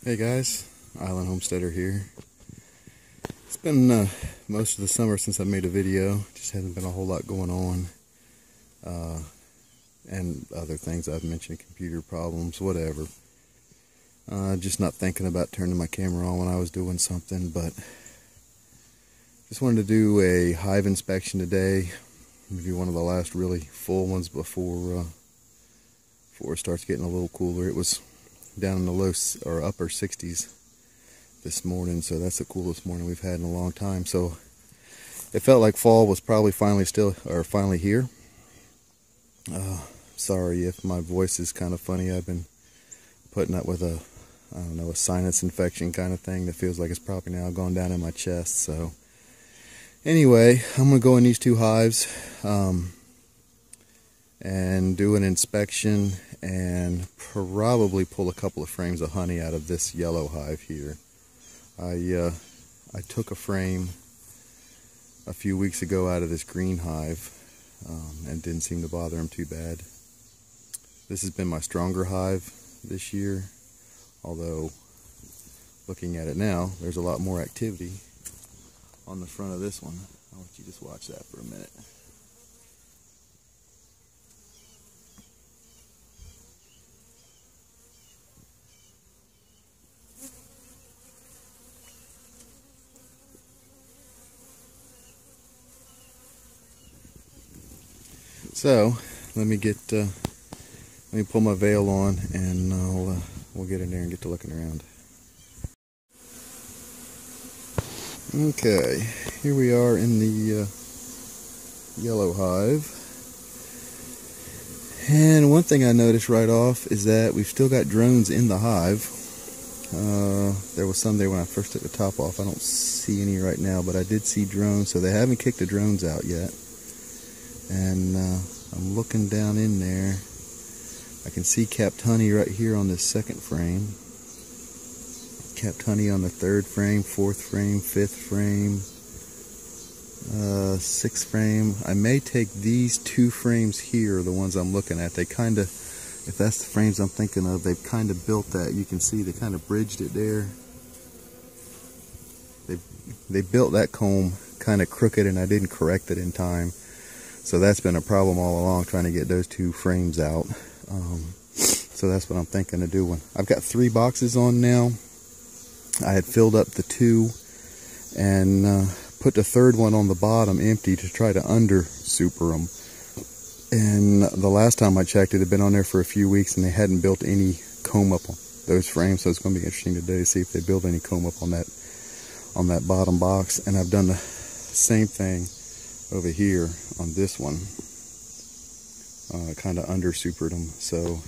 Hey guys, Island Homesteader here. It's been most of the summer since I made a video. Just hasn't been a whole lot going on. And other things I've mentioned, computer problems, whatever. Just not thinking about turning my camera on when I was doing something, but just wanted to do a hive inspection today. Maybe one of the last really full ones before it starts getting a little cooler. It was down in the low or upper 60s this morning, so that's the coolest morning we've had in a long time. So it felt like fall was probably finally here. Sorry if my voice is kind of funny. I've been putting up with a sinus infection kind of thing that feels like it's probably now gone down in my chest. So anyway, I'm gonna go in these two hives and do an inspection and probably pull a couple of frames of honey out of this yellow hive here. I took a frame a few weeks ago out of this green hive and didn't seem to bother him too bad. This has been my stronger hive this year, although looking at it now, there's a lot more activity on the front of this one. I'll let you just watch that for a minute. So let me pull my veil on, and we'll get in there and get to looking around. Okay, here we are in the yellow hive, and one thing I noticed right off is that we've still got drones in the hive. There was some there when I first took the top off. I don't see any right now, but I did see drones, so they haven't kicked the drones out yet. And I'm looking down in there. I can see capped honey right here on this second frame. Capped honey on the third frame, fourth frame, fifth frame, sixth frame. I may take these two frames here, the ones I'm looking at. They kind of, if that's the frames I'm thinking of, they've kind of built that. You can see they kind of bridged it there. They built that comb kind of crooked, and I didn't correct it in time. So that's been a problem all along, trying to get those two frames out. So that's what I'm thinking of doing. I've got 3 boxes on now. I had filled up the 2 and put the third one on the bottom empty to try to under super them. And the last time I checked, it had been on there for a few weeks and they hadn't built any comb up on those frames. So it's going to be interesting today to see if they build any comb up on that bottom box. And I've done the same thing over here on this one. Kind of under supered them. So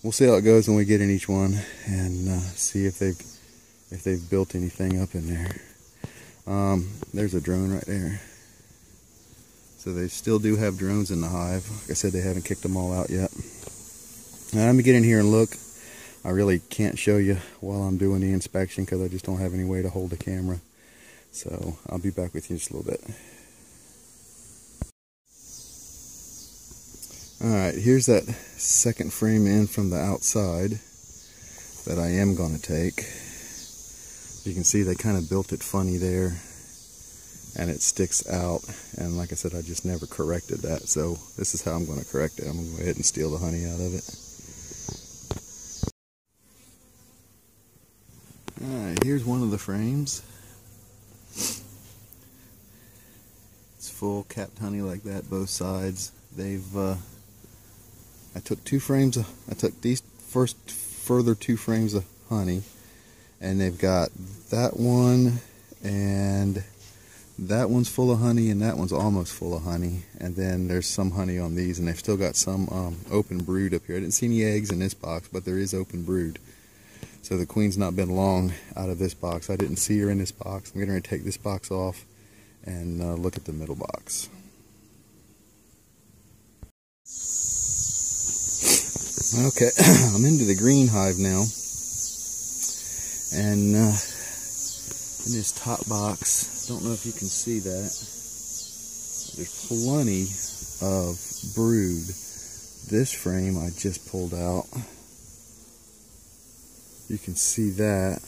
we'll see how it goes when we get in each one and see if they've built anything up in there. There's a drone right there. So they still do have drones in the hive. Like I said, they haven't kicked them all out yet. Now let me get in here and look. I really can't show you while I'm doing the inspection because I just don't have any way to hold the camera. So I'll be back with you in just a little bit. Alright, here's that second frame in from the outside that I am going to take. You can see they kind of built it funny there, and it sticks out, and like I said, I just never corrected that, so this is how I'm going to correct it. I'm going to go ahead and steal the honey out of it. Alright, here's one of the frames. It's full capped honey like that, both sides. I took 2 frames I took these further 2 frames of honey, and they've got that one, and that one's full of honey, and that one's almost full of honey, and then there's some honey on these, and they've still got some open brood up here. I didn't see any eggs in this box, but there is open brood. So the queen's not been long out of this box. I didn't see her in this box. I'm going to take this box off and look at the middle box. Okay, I'm into the green hive now, and in this top box, don't know if you can see that, there's plenty of brood. This frame I just pulled out, you can see that.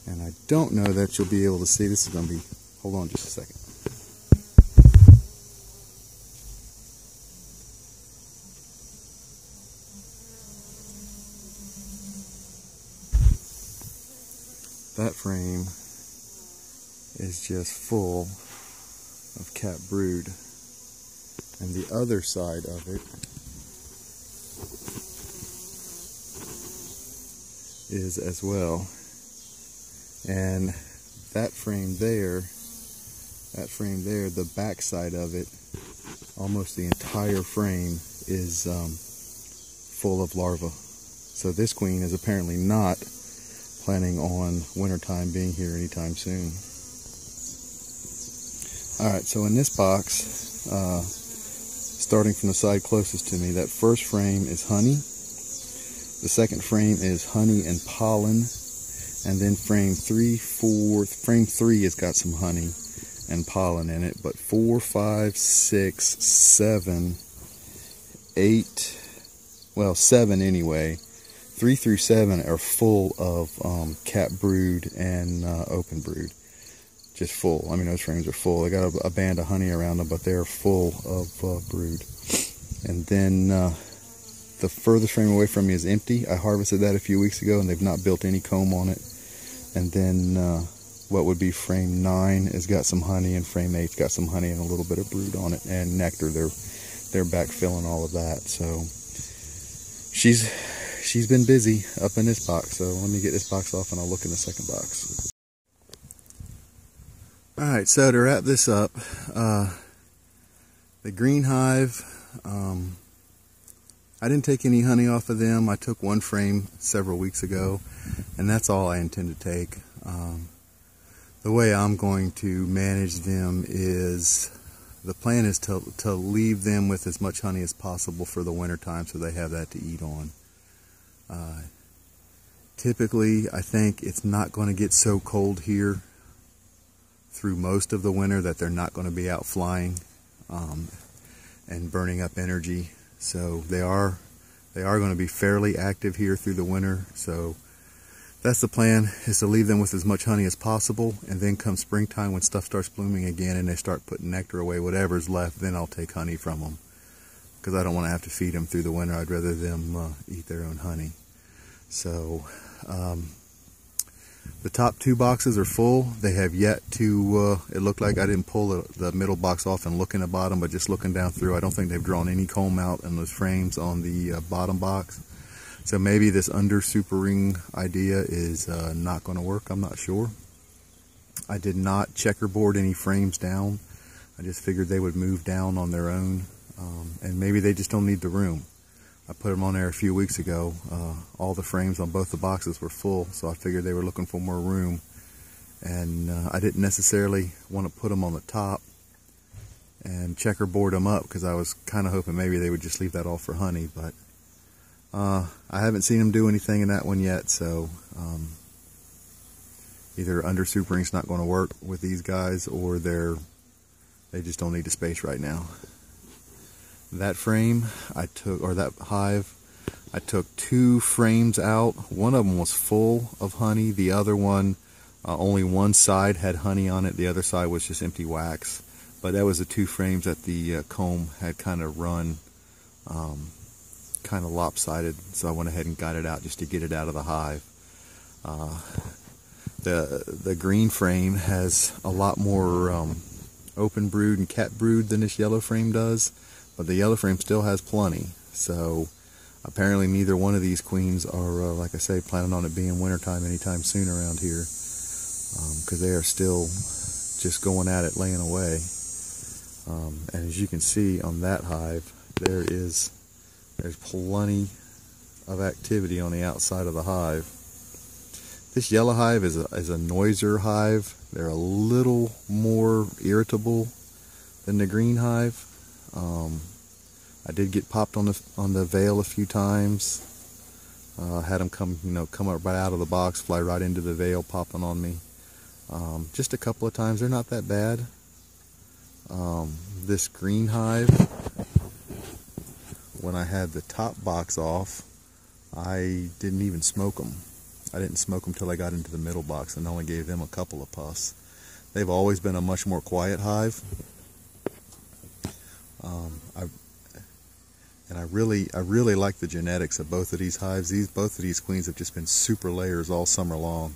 And I don't know that you'll be able to see. This is going to be, hold on just a second. That frame is just full of cat brood. And the other side of it is as well. And that frame there, the back side of it, almost the entire frame is full of larvae. So this queen is apparently not planning on wintertime being here anytime soon. Alright, so in this box, starting from the side closest to me, that first frame is honey. The second frame is honey and pollen. And then frame 3 has got some honey and pollen in it. But 4, 5, 6, 7, 8, well 7 anyway. 3 through 7 are full of cat brood and open brood. Just full. I mean, those frames are full. They got a band of honey around them, but they're full of brood. And then the furthest frame away from me is empty. I harvested that a few weeks ago, and they've not built any comb on it. And then what would be frame 9 has got some honey, and frame 8's got some honey and a little bit of brood on it, and nectar. They're back filling all of that. So she's been busy up in this box. So let me get this box off and I'll look in the second box. Alright, so to wrap this up, the green hive, I didn't take any honey off of them. I took one frame several weeks ago, and that's all I intend to take. The way I'm going to manage them is, the plan is to leave them with as much honey as possible for the winter time so they have that to eat on. Typically, I think it's not going to get so cold here through most of the winter that they're not going to be out flying and burning up energy. So they are going to be fairly active here through the winter. So that's the plan, is to leave them with as much honey as possible, and then come springtime when stuff starts blooming again and they start putting nectar away, whatever's left, then I'll take honey from them, because I don't want to have to feed them through the winter. I'd rather them eat their own honey. So the top 2 boxes are full. They have yet to, it looked like, I didn't pull the middle box off and look in the bottom, but just looking down through, I don't think they've drawn any comb out in those frames on the bottom box. So maybe this under super ring idea is not going to work. I'm not sure. I did not checkerboard any frames down. I just figured they would move down on their own, and maybe they just don't need the room. I put them on there a few weeks ago. All the frames on both the boxes were full, so I figured they were looking for more room. And I didn't necessarily want to put them on the top and checkerboard them up, because I was kind of hoping maybe they would just leave that all for honey. But I haven't seen them do anything in that one yet, so either under supering's not going to work with these guys, or they just don't need the space right now. That frame I took, or that hive, I took 2 frames out. One of them was full of honey. The other one, only one side had honey on it. The other side was just empty wax. But that was the 2 frames that the comb had kind of run, kind of lopsided. So I went ahead and got it out just to get it out of the hive. The green frame has a lot more open brood and cat brood than this yellow frame does. But the yellow frame still has plenty, so apparently neither one of these queens are, like I say, planning on it being wintertime anytime soon around here, because they are still just going at it, laying away. And as you can see on that hive, there's plenty of activity on the outside of the hive. This yellow hive is a noiser hive. They're a little more irritable than the green hive. I did get popped on the veil a few times. Had them come up right out of the box, fly right into the veil, popping on me. Just a couple of times. They're not that bad. This green hive, when I had the top box off, I didn't even smoke them. I didn't smoke them till I got into the middle box and only gave them a couple of puffs. They've always been a much more quiet hive. I really like the genetics of both of these hives. Both of these queens have just been super layers all summer long.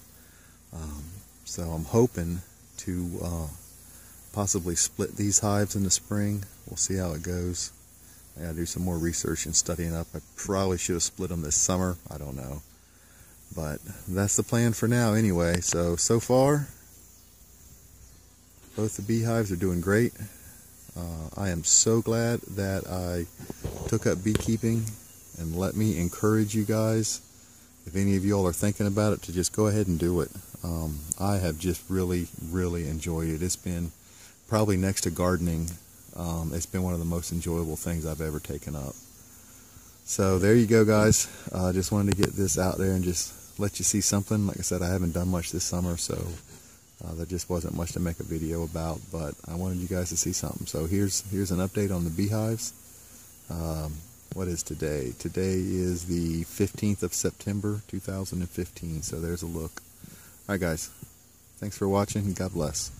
So I'm hoping to possibly split these hives in the spring. We'll see how it goes. I gotta do some more research and studying up. I probably should have split them this summer. I don't know. But that's the plan for now anyway. So far, both the beehives are doing great. I am so glad that I took up beekeeping, and let me encourage you guys, if any of y'all are thinking about it, to just go ahead and do it. I have just really enjoyed it. It's been probably next to gardening, it's been one of the most enjoyable things I've ever taken up. So there you go, guys. I just wanted to get this out there and just let you see something. Like I said, I haven't done much this summer, so there just wasn't much to make a video about, but I wanted you guys to see something. So here's an update on the beehives. What is today? Today is the 15th of September 2015, so there's a look. Alright guys, thanks for watching, and God bless.